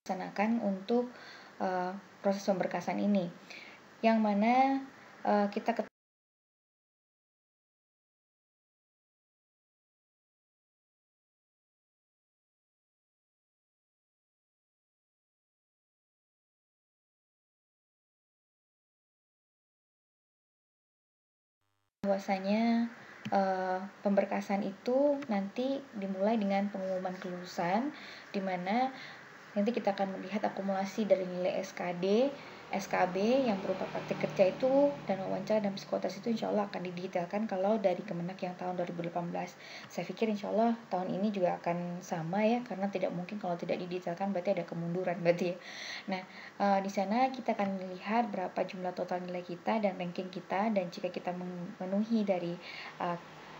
laksanakan untuk proses pemberkasan ini, yang mana kita bahwasanya pemberkasan itu nanti dimulai dengan pengumuman kelulusan, di mana nanti kita akan melihat akumulasi dari nilai SKD, SKB yang berupa praktik kerja itu, dan wawancara dan psikotes itu insya Allah akan didetailkan kalau dari Kemenak yang tahun 2018. Saya pikir insya Allah tahun ini juga akan sama ya, karena tidak mungkin kalau tidak didetailkan berarti ada kemunduran berarti ya. Nah, di sana kita akan melihat berapa jumlah total nilai kita dan ranking kita, dan jika kita memenuhi dari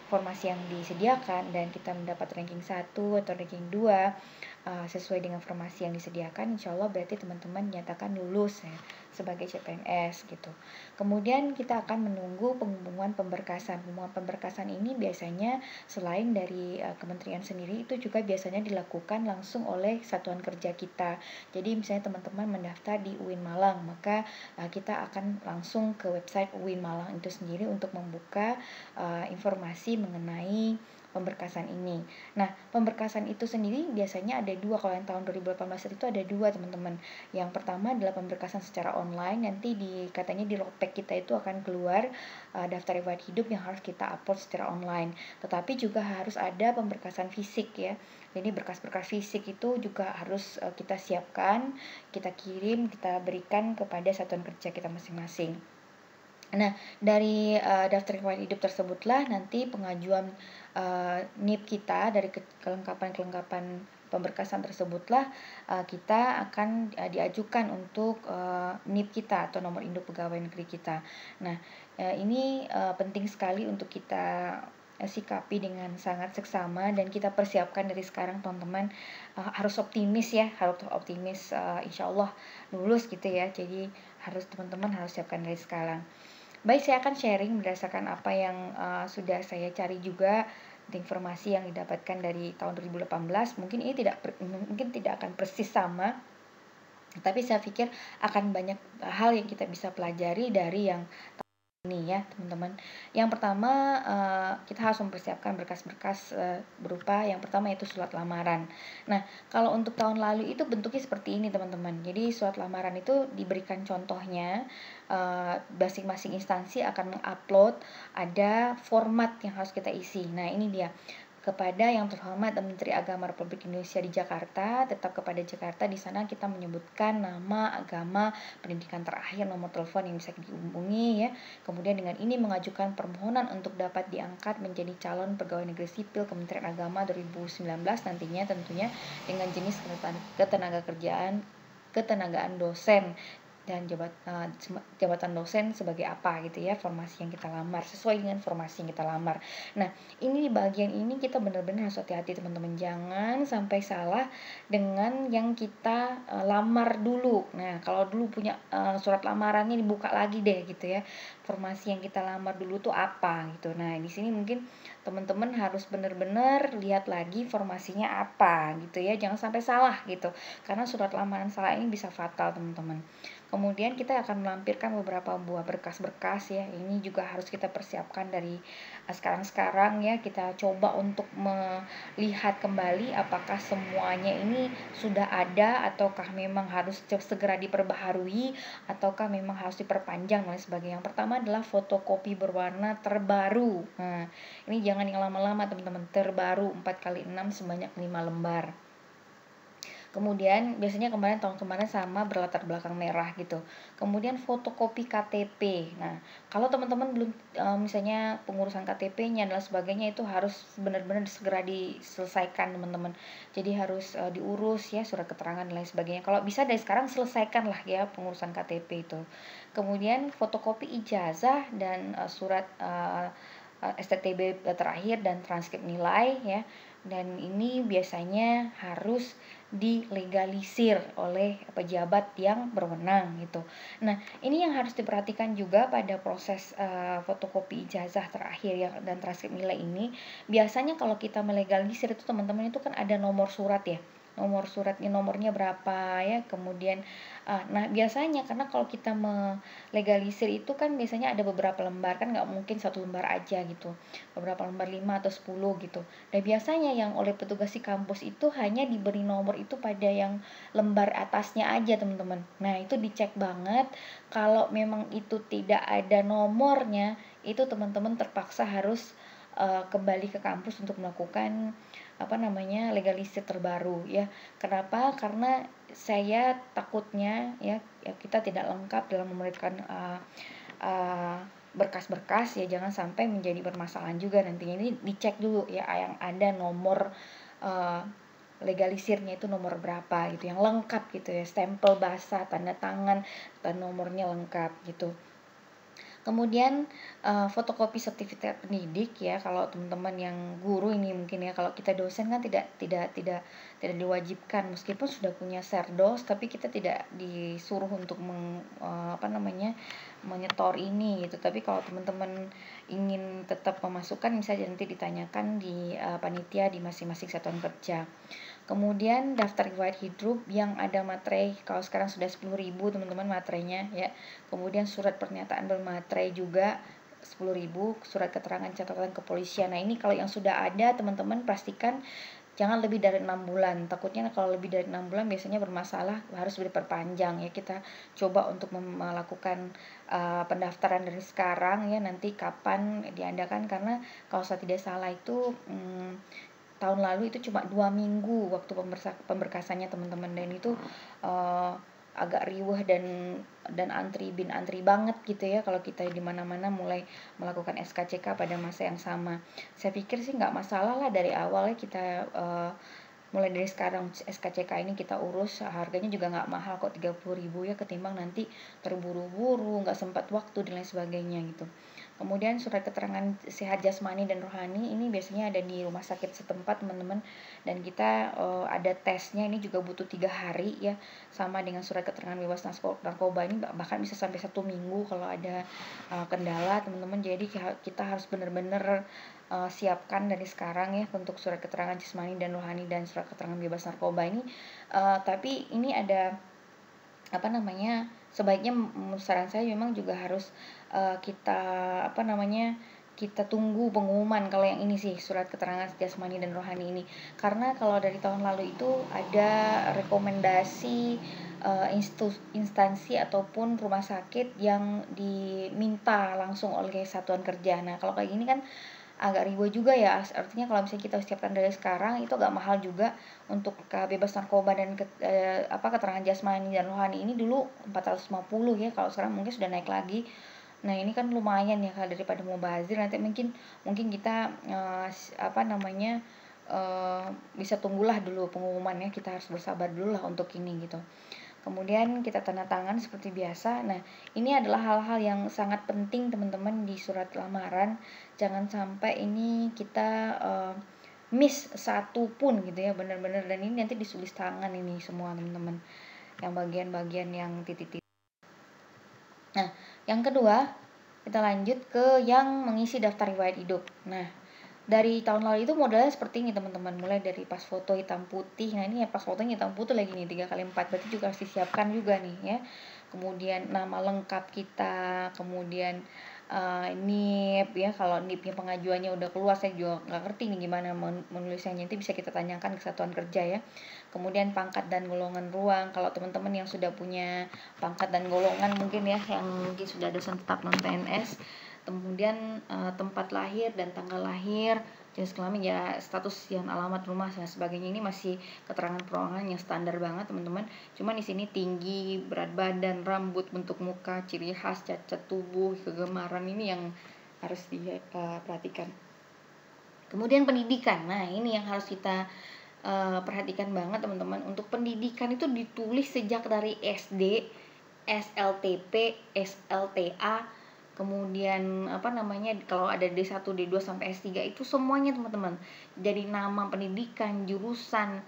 formasi yang disediakan dan kita mendapat ranking 1 atau ranking 2 sesuai dengan formasi yang disediakan, insya Allah berarti teman-teman dinyatakan lulus ya, sebagai CPNS gitu. Kemudian kita akan menunggu pengumuman pemberkasan. Pengumuman pemberkasan ini biasanya selain dari kementerian sendiri, itu juga biasanya dilakukan langsung oleh satuan kerja kita. Jadi misalnya teman-teman mendaftar di UIN Malang, maka kita akan langsung ke website UIN Malang itu sendiri untuk membuka informasi mengenai pemberkasan ini. Nah, pemberkasan itu sendiri biasanya ada dua. Kalau yang tahun 2018 itu ada dua, teman-teman. Yang pertama adalah pemberkasan secara online. Nanti katanya di Lopek kita itu akan keluar daftar riwayat hidup yang harus kita upload secara online. Tetapi juga harus ada pemberkasan fisik ya. Jadi berkas-berkas fisik itu juga harus kita siapkan, kita kirim, kita berikan kepada satuan kerja kita masing-masing. Nah, dari daftar riwayat hidup tersebutlah nanti pengajuan NIP kita, dari kelengkapan pemberkasan tersebutlah kita akan diajukan untuk NIP kita atau nomor induk pegawai negeri kita. Nah, ini penting sekali untuk kita sikapi dengan sangat seksama, dan kita persiapkan dari sekarang, teman-teman. Harus optimis ya, harus optimis, insya Allah lulus gitu ya. Jadi teman-teman harus siapkan dari sekarang. Baik, saya akan sharing berdasarkan apa yang sudah saya cari juga, informasi yang didapatkan dari tahun 2018. Mungkin ini mungkin tidak akan persis sama, tapi saya pikir akan banyak hal yang kita bisa pelajari dari yang ini ya, teman-teman. Yang pertama, kita harus mempersiapkan berkas-berkas berupa yang pertama yaitu surat lamaran. Nah, kalau untuk tahun lalu itu bentuknya seperti ini, teman-teman. Jadi surat lamaran itu diberikan contohnya, masing-masing instansi akan mengupload, ada format yang harus kita isi. Nah, ini dia. Kepada yang terhormat Menteri Agama Republik Indonesia di Jakarta, tetap kepada Jakarta. Di sana kita menyebutkan nama, agama, pendidikan terakhir, nomor telepon yang bisa dihubungi ya. Kemudian dengan ini mengajukan permohonan untuk dapat diangkat menjadi calon pegawai negeri sipil Kementerian Agama 2019 nantinya, tentunya dengan jenis ketenagaan dosen, dan jabatan dosen sebagai apa gitu ya, formasi yang kita lamar, sesuai dengan formasi yang kita lamar. Nah, ini di bagian ini kita benar-benar harus hati-hati, teman-teman. Jangan sampai salah dengan yang kita lamar dulu. Nah, kalau dulu punya surat lamarannya, dibuka lagi deh gitu ya, formasi yang kita lamar dulu tuh apa gitu. Nah, di sini mungkin teman-teman harus benar-benar lihat lagi formasinya apa gitu ya, jangan sampai salah gitu, karena surat lamaran salah ini bisa fatal, teman-teman. Kemudian kita akan melampirkan beberapa buah berkas-berkas ya. Ini juga harus kita persiapkan dari sekarang ya. Kita coba untuk melihat kembali apakah semuanya ini sudah ada, ataukah memang harus segera diperbaharui, ataukah memang harus diperpanjang dan sebagainya. Yang pertama adalah fotokopi berwarna terbaru. Nah, ini jangan yang lama-lama, teman-teman. Terbaru 4x6 sebanyak 5 lembar. Kemudian biasanya tahun kemarin sama, berlatar belakang merah gitu. Kemudian fotokopi KTP. Nah, kalau teman-teman belum misalnya pengurusan KTP-nya dan sebagainya, itu harus benar-benar segera diselesaikan, teman-teman. Jadi harus diurus ya, surat keterangan dan lain sebagainya. Kalau bisa dari sekarang selesaikan lah ya pengurusan KTP itu. Kemudian fotokopi ijazah dan surat STTB terakhir dan transkrip nilai ya. Dan ini biasanya harus dilegalisir oleh pejabat yang berwenang gitu. Nah, ini yang harus diperhatikan juga pada proses fotokopi ijazah terakhir ya dan transkrip nilai ini. Biasanya kalau kita melegalisir itu, teman-teman, itu kan ada nomor surat ya. nomor suratnya, nomornya berapa ya. Kemudian nah biasanya karena kalau kita melegalisir itu kan biasanya ada beberapa lembar, kan nggak mungkin satu lembar aja gitu, beberapa lembar, 5 atau 10 gitu. Dan biasanya yang oleh petugas di kampus itu hanya diberi nomor itu pada yang lembar atasnya aja teman-teman. Nah itu dicek banget, kalau memang itu tidak ada nomornya, itu teman-teman terpaksa harus kembali ke kampus untuk melakukan legalisir terbaru ya. Kenapa? Karena saya takutnya ya kita tidak lengkap dalam memberikan berkas-berkas ya, jangan sampai menjadi permasalahan juga nantinya. Ini dicek dulu ya yang ada nomor legalisirnya itu nomor berapa gitu, yang lengkap gitu ya, stempel basah, tanda tangan, dan nomornya lengkap gitu. Kemudian fotokopi sertifikat pendidik ya, kalau teman-teman yang guru ini mungkin ya, kalau kita dosen kan tidak diwajibkan, meskipun sudah punya serdos tapi kita tidak disuruh untuk menyetor ini gitu. Tapi kalau teman-teman ingin tetap memasukkan, misalnya nanti ditanyakan di panitia di masing-masing satuan kerja. Kemudian daftar riwayat hidup yang ada materai, kalau sekarang sudah 10.000 teman-teman materainya ya. Kemudian surat pernyataan bermaterai juga 10.000, surat keterangan catatan kepolisian. Nah ini kalau yang sudah ada teman-teman pastikan jangan lebih dari 6 bulan. Takutnya kalau lebih dari 6 bulan biasanya bermasalah, harus diperpanjang ya. Kita coba untuk melakukan pendaftaran dari sekarang ya, nanti kapan diadakan, karena kalau saya tidak salah itu tahun lalu itu cuma 2 minggu waktu pemberkasannya teman-teman, dan itu agak riuh dan antri banget gitu ya kalau kita di mana-mana mulai melakukan SKCK pada masa yang sama. Saya pikir sih nggak masalah lah, dari awal ya kita mulai dari sekarang SKCK ini kita urus. Harganya juga nggak mahal kok, 30.000 ya, ketimbang nanti terburu-buru nggak sempat waktu dan lain sebagainya gitu. Kemudian surat keterangan sehat jasmani dan rohani ini biasanya ada di rumah sakit setempat teman-teman, dan kita ada tesnya, ini juga butuh 3 hari ya, sama dengan surat keterangan bebas narkoba ini bahkan bisa sampai 1 minggu kalau ada kendala teman-teman. Jadi kita harus benar-benar siapkan dari sekarang ya untuk surat keterangan jasmani dan rohani dan surat keterangan bebas narkoba ini. Tapi ini ada sebaiknya saran saya memang juga harus kita tunggu pengumuman kalau yang ini sih, surat keterangan jasmani dan rohani ini. Karena kalau dari tahun lalu itu ada rekomendasi instansi ataupun rumah sakit yang diminta langsung oleh satuan kerja. Nah kalau kayak gini kan agak ribet juga ya, artinya kalau misalnya kita siapkan dari sekarang itu agak mahal juga. Untuk bebas narkoba dan keterangan jasmani dan rohani ini dulu 450 ya, kalau sekarang mungkin sudah naik lagi. Nah ini kan lumayan ya, kalau daripada mau bazir nanti mungkin kita bisa tunggulah dulu pengumumannya, kita harus bersabar dulu lah untuk ini gitu. Kemudian kita tanda tangan seperti biasa. Nah ini adalah hal-hal yang sangat penting teman-teman di surat lamaran. Jangan sampai ini kita miss satu pun gitu ya, benar-benar. Dan ini nanti ditulis tangan ini semua teman-teman, yang bagian-bagian yang titik-titik. Nah yang kedua kita lanjut ke yang mengisi daftar riwayat hidup. Nah dari tahun lalu itu modelnya seperti ini teman-teman, mulai dari pas foto hitam putih. Nah ini ya pas fotonya hitam putih lagi nih, 3x4, berarti juga harus disiapkan juga nih ya. Kemudian nama lengkap kita, kemudian NIP ya, kalau NIP-nya pengajuannya udah keluar, saya juga nggak ngerti nih gimana menulisnya, nanti bisa kita tanyakan ke satuan kerja ya. Kemudian pangkat dan golongan ruang, kalau teman-teman yang sudah punya pangkat dan golongan mungkin ya, yang mungkin sudah dosen tetap non PNS. Kemudian tempat lahir dan tanggal lahir, jenis kelamin ya, status dan alamat rumah dan sebagainya. Ini masih keterangan perorangan yang standar banget teman-teman. Cuman di sini tinggi, berat badan, rambut, bentuk muka, ciri khas, cacat tubuh, kegemaran, ini yang harus diperhatikan. Kemudian pendidikan, nah ini yang harus kita perhatikan banget teman-teman. Untuk pendidikan itu ditulis sejak dari SD, SLTP, SLTA, kemudian kalau ada D1, D2 sampai S3 itu semuanya teman-teman. Jadi nama pendidikan, jurusan,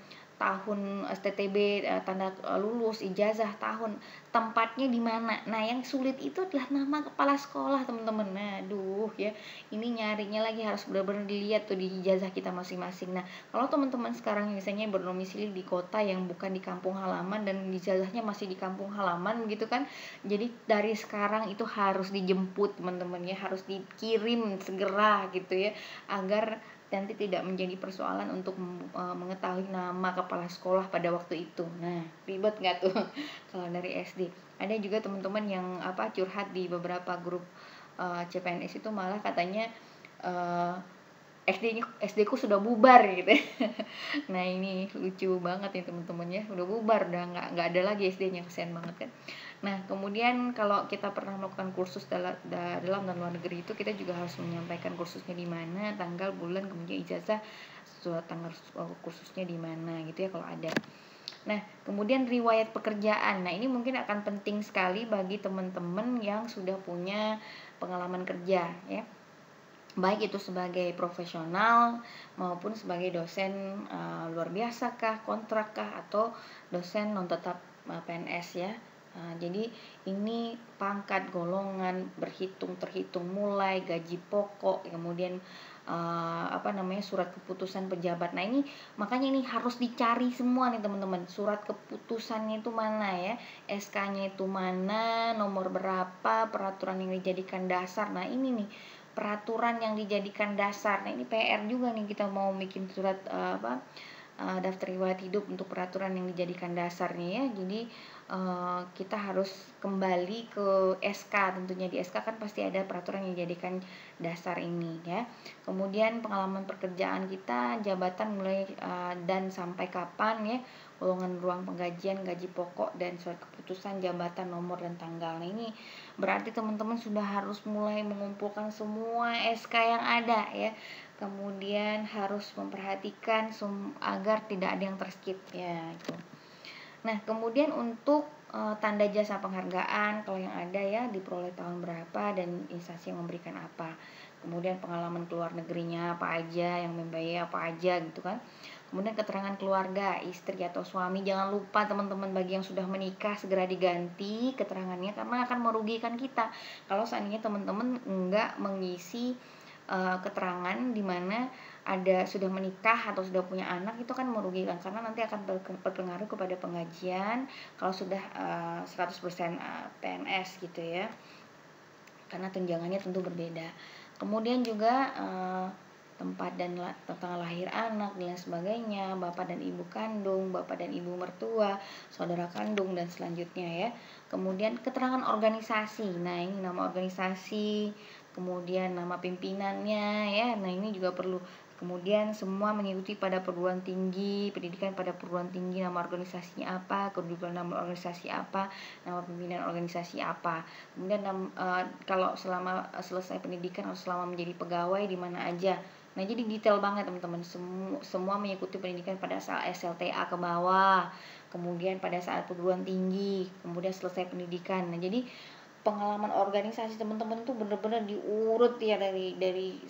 tahun STTB, tanda lulus, ijazah tahun, tempatnya di mana. Nah, yang sulit itu adalah nama kepala sekolah, teman-teman. Nah, aduh ya, ini nyarinya lagi harus benar-benar dilihat tuh di ijazah kita masing-masing. Nah, kalau teman-teman sekarang misalnya berdomisili di kota yang bukan di kampung halaman dan ijazahnya masih di kampung halaman gitu kan, jadi dari sekarang itu harus dijemput, teman-teman ya, harus dikirim segera gitu ya, agar nanti tidak menjadi persoalan untuk mengetahui nama kepala sekolah pada waktu itu. Nah, ribet nggak tuh kalau dari SD? Ada juga teman-teman yang curhat di beberapa grup CPNS itu, malah katanya SD ku sudah bubar gitu. Nah, ini lucu banget ya teman-teman ya, udah bubar, udah nggak ada lagi SD-nya, kesian banget kan. Nah, kemudian kalau kita pernah melakukan kursus dalam dan luar negeri itu, kita juga harus menyampaikan kursusnya di mana, tanggal, bulan, kemudian ijazah, surat tanggal kursusnya di mana gitu ya kalau ada. Nah, kemudian riwayat pekerjaan. Nah, ini mungkin akan penting sekali bagi teman-teman yang sudah punya pengalaman kerja ya, baik itu sebagai profesional maupun sebagai dosen luar biasa kah, kontrak kah, atau dosen non tetap PNS ya. Jadi ini pangkat, golongan, terhitung mulai gaji pokok, kemudian surat keputusan pejabat. Nah, ini makanya ini harus dicari semua nih teman-teman, surat keputusannya itu mana ya, SK-nya itu mana, nomor berapa, peraturan yang dijadikan dasar. Nah, ini nih peraturan yang dijadikan dasar. Nah, ini PR juga nih, kita mau bikin surat daftar riwayat hidup untuk peraturan yang dijadikan dasarnya ya. Jadi kita harus kembali ke SK, tentunya di SK kan pasti ada peraturan yang dijadikan dasar ini ya. Kemudian pengalaman pekerjaan kita, jabatan mulai dan sampai kapan ya, golongan ruang penggajian, gaji pokok, dan surat keputusan, jabatan, nomor, dan tanggal. Nah, ini berarti teman-teman sudah harus mulai mengumpulkan semua SK yang ada ya. Kemudian harus memperhatikan agar tidak ada yang terskip ya itu. Nah, kemudian untuk tanda jasa penghargaan, kalau yang ada ya, diperoleh tahun berapa dan instansi yang memberikan apa. Kemudian pengalaman keluar negerinya apa aja, yang membayar apa aja gitu kan. Kemudian keterangan keluarga, istri atau suami, jangan lupa teman-teman, bagi yang sudah menikah segera diganti keterangannya karena akan merugikan kita kalau seandainya teman-teman enggak mengisi keterangan di mana ada sudah menikah atau sudah punya anak, itu kan merugikan karena nanti akan berpengaruh kepada penggajian kalau sudah 100% PNS gitu ya, karena tunjangannya tentu berbeda. Kemudian juga tempat dan tentang lahir anak dan lain sebagainya, bapak dan ibu kandung, bapak dan ibu mertua, saudara kandung, dan selanjutnya ya. Kemudian keterangan organisasi. Nah, ini nama organisasi, kemudian nama pimpinannya ya. Nah, ini juga perlu. Kemudian semua mengikuti pada perguruan tinggi, pendidikan pada perguruan tinggi, nama organisasinya apa, kedudukan nama organisasi apa, nama pimpinan organisasi apa. Kemudian kalau selama selesai pendidikan atau selama menjadi pegawai di mana aja. Nah, jadi detail banget teman-teman, semua mengikuti pendidikan pada saat SLTA ke bawah, kemudian pada saat perguruan tinggi, kemudian selesai pendidikan. Nah, jadi pengalaman organisasi teman-teman tuh bener-bener diurut ya dari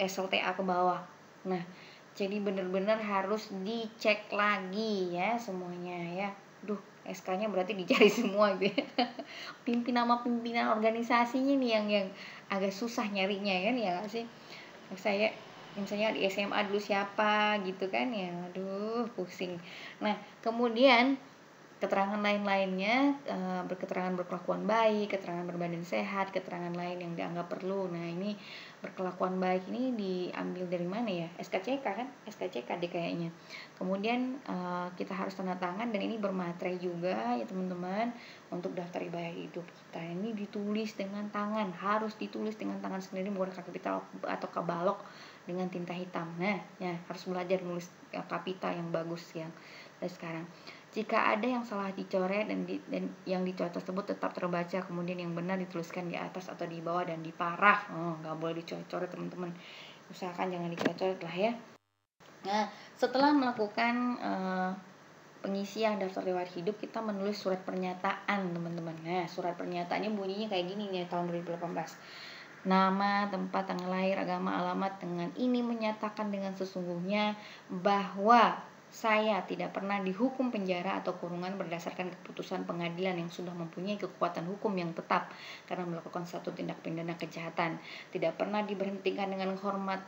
SLTA ke bawah. Nah, jadi bener-bener harus dicek lagi ya semuanya ya. Duh, SK-nya berarti dicari semua gitu ya. Nama pimpinan organisasinya nih yang agak susah nyarinya kan ya gak sih? Saya misalnya di SMA dulu siapa gitu kan ya, aduh pusing. Nah, kemudian keterangan lain-lainnya, berketerangan berkelakuan baik, keterangan berbadan sehat, keterangan lain yang dianggap perlu. Nah, ini berkelakuan baik ini diambil dari mana ya? SKCK kan? SKCK deh kayaknya. Kemudian kita harus tanda tangan, dan ini bermaterai juga ya teman-teman, untuk daftar riwayat hidup kita. Ini ditulis dengan tangan, harus ditulis dengan tangan sendiri, bukan kapital atau kabalok dengan tinta hitam. Nah, ya harus belajar nulis kapital yang bagus yang dari sekarang. Jika ada yang salah dicoret dan yang dicoret tersebut tetap terbaca, kemudian yang benar dituliskan di atas atau di bawah dan diparaf. Nggak boleh dicoret-coret teman-teman. Usahakan jangan dicoret-coret lah ya. Nah, setelah melakukan pengisian daftar riwayat hidup, kita menulis surat pernyataan teman-teman. Nah, surat pernyataannya bunyinya kayak gini nih tahun 2018. Nama, tempat, tanggal lahir, agama, alamat. Dengan ini menyatakan dengan sesungguhnya bahwa Saya tidak pernah dihukum penjara atau kurungan berdasarkan keputusan pengadilan yang sudah mempunyai kekuatan hukum yang tetap karena melakukan satu tindak pidana kejahatan. Tidak pernah diberhentikan dengan hormat,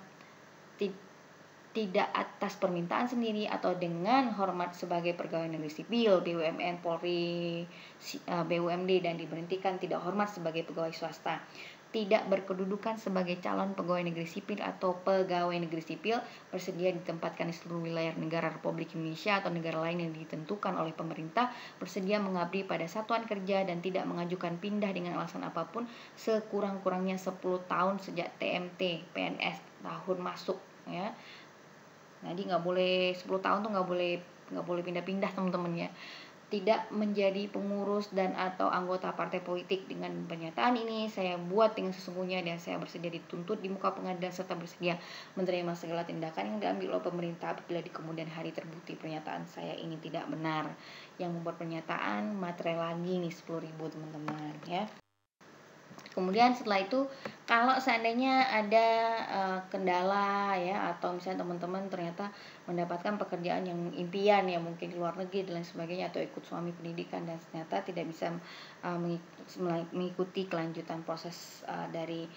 tidak atas permintaan sendiri atau dengan hormat sebagai pegawai negeri sipil, BUMN, Polri, BUMD, dan diberhentikan tidak hormat sebagai pegawai swasta. Tidak berkedudukan sebagai calon pegawai negeri sipil atau pegawai negeri sipil, bersedia ditempatkan di seluruh wilayah negara Republik Indonesia atau negara lain yang ditentukan oleh pemerintah, bersedia mengabdi pada satuan kerja dan tidak mengajukan pindah dengan alasan apapun sekurang-kurangnya 10 tahun sejak TMT PNS tahun masuk, ya. Jadi nggak boleh 10 tahun tuh nggak boleh pindah-pindah teman-teman ya. Tidak menjadi pengurus dan atau anggota partai politik. Dengan pernyataan ini saya buat dengan sesungguhnya dan saya bersedia dituntut di muka pengadilan serta bersedia menerima segala tindakan yang diambil oleh pemerintah apabila di kemudian hari terbukti pernyataan saya ini tidak benar. Yang membuat pernyataan materai lagi nih 10.000 teman-teman ya. Kemudian setelah itu kalau seandainya ada kendala ya, atau misalnya teman-teman ternyata mendapatkan pekerjaan yang impian ya, mungkin di luar negeri dan lain sebagainya, atau ikut suami pendidikan dan ternyata tidak bisa mengikuti kelanjutan proses dari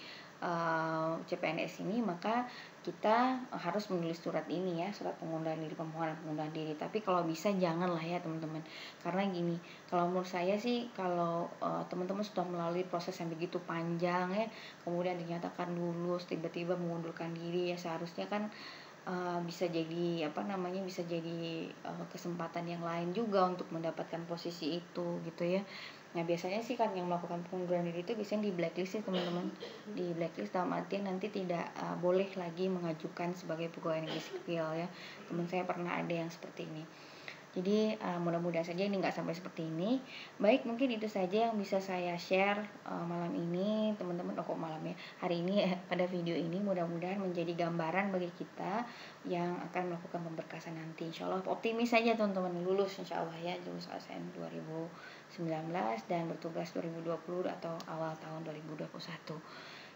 CPNS ini, maka kita harus menulis surat ini ya, surat pengunduran diri, permohonan pengunduran diri. Tapi kalau bisa janganlah ya teman-teman, karena gini, kalau menurut saya sih kalau teman-teman sudah melalui proses yang begitu panjang ya, kemudian dinyatakan lulus tiba-tiba mengundurkan diri ya, seharusnya kan bisa jadi bisa jadi kesempatan yang lain juga untuk mendapatkan posisi itu gitu ya. Nah biasanya sih kan yang melakukan pengunduran diri itu biasanya di blacklist sih teman-teman. Di blacklist dalam artian nanti tidak boleh lagi mengajukan sebagai pegawai negeri sipil ya. Teman saya pernah ada yang seperti ini. Jadi mudah-mudahan saja ini nggak sampai seperti ini. Baik, mungkin itu saja yang bisa saya share malam ini teman-teman. Kok malam ya, hari ini pada video ini, mudah-mudahan menjadi gambaran bagi kita yang akan melakukan pemberkasan nanti. Insya Allah optimis saja teman-teman, lulus insya Allah ya, lulus ASN 2019 dan bertugas 2020 atau awal tahun 2021.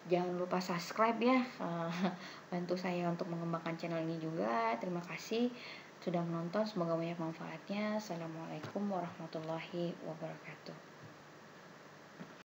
Jangan lupa subscribe ya, bantu saya untuk mengembangkan channel ini juga. Terima kasih sudah menonton, semoga banyak manfaatnya. Assalamualaikum warahmatullahi wabarakatuh.